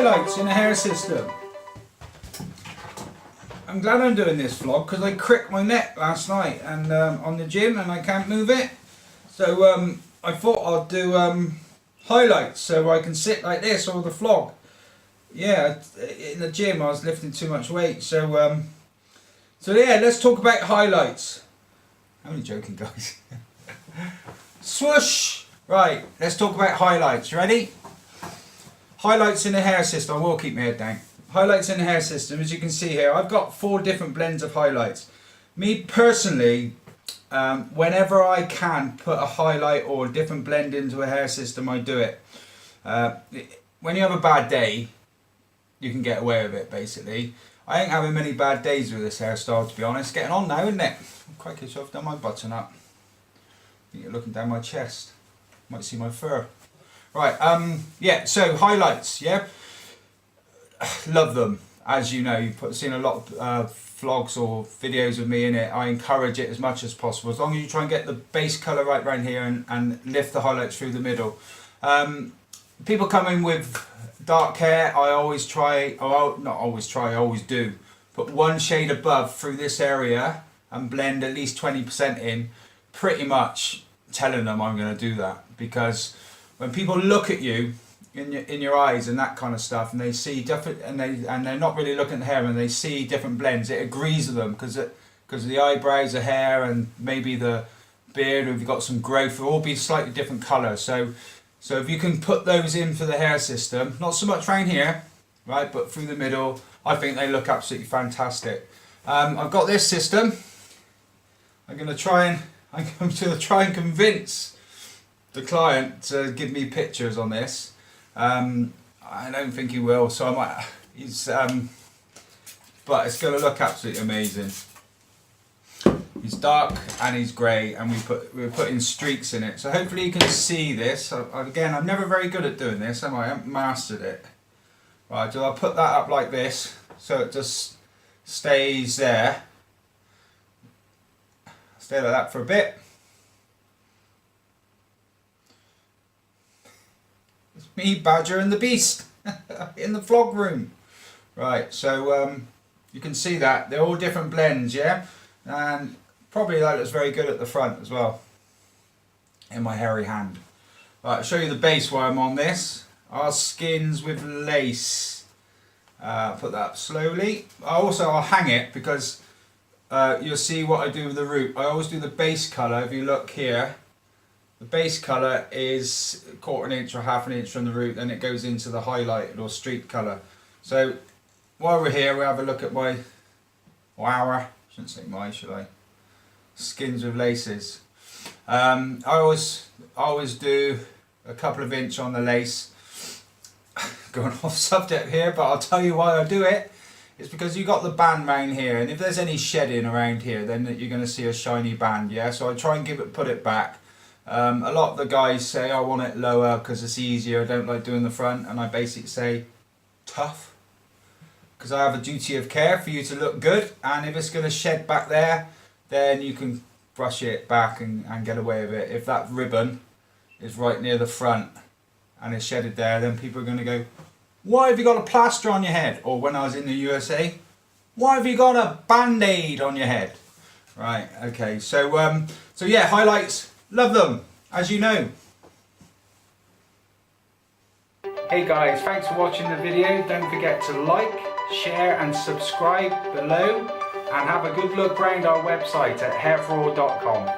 highlights in a hair system. I'm glad I'm doing this vlog because I cricked my neck last night and on the gym and I can't move it. So I thought I'd do highlights so I can sit like this or the vlog. Yeah, in the gym I was lifting too much weight. So yeah, let's talk about highlights. I'm only joking, guys. Swoosh! Right, let's talk about highlights. Ready? Highlights in the hair system. I will keep my head down. Highlights in the hair system. As you can see here, I've got 4 different blends of highlights. Me personally, whenever I can put a highlight or a different blend into a hair system, I do it. When you have a bad day, you can get away with it, basically. I ain't having many bad days with this hairstyle, to be honest. Getting on now, isn't it? Crikey, so I've done my button up. You're looking down my chest. Might see my fur. Right, yeah, so highlights, yeah. Love them. As you know, you've seen a lot of vlogs or videos of me in it. I encourage it as much as possible. As long as you try and get the base colour right around here and lift the highlights through the middle. People come in with dark hair, I always try, or not always try, I always do. Put one shade above through this area and blend at least 20% in. Pretty much telling them I'm going to do that, because when people look at you in your eyes and that kind of stuff, and they see different, and they're not really looking at the hair and they see different blends, it agrees with them because the eyebrows, the hair, and maybe the beard, or if you've got some growth, will all be slightly different colour. So if you can put those in for the hair system, not so much around here, right, but through the middle, I think they look absolutely fantastic. I've got this system. I'm going to try and convince the client to give me pictures on this. I don't think he will, so I might. But it's going to look absolutely amazing. He's dark and he's grey, and we're putting streaks in it. So hopefully you can see this. Again, I'm never very good at doing this, am I? I haven't mastered it. Right, so I'll put that up like this, so it just stays there. Stay like that for a bit. It's me, Badger and the Beast, in the vlog room. Right, so you can see that. They're all different blends, yeah? And probably that looks very good at the front as well, in my hairy hand. Right, I'll show you the base while I'm on this. Our skins with lace. Put that up slowly. I'll hang it because you'll see what I do with the root. I always do the base colour. If you look here, the base colour is 1/4 inch or 1/2 inch from the root, then it goes into the highlighted or streak colour. So while we're here, we'll have a look at my, shouldn't say my, should I? Skins with laces. I always do a couple of inch on the lace. Going off subject here, but I'll tell you why I do it. It's because you got the band round here, and if there's any shedding around here, then you're going to see a shiny band, yeah? So I try and put it back. A lot of the guys say I want it lower because it's easier, I don't like doing the front, and I basically say tough, because I have a duty of care for you to look good, and if it's going to shed back there, then you can brush it back and get away with it. If that ribbon is right near the front and it's shedded there, then people are going to go, why have you got a plaster on your head? Or when I was in the USA, why have you got a band-aid on your head? Right, okay, so yeah, highlights, love them, as you know. Hey guys, thanks for watching the video. Don't forget to like, share and subscribe below, and have a good look around our website at hairforall.com.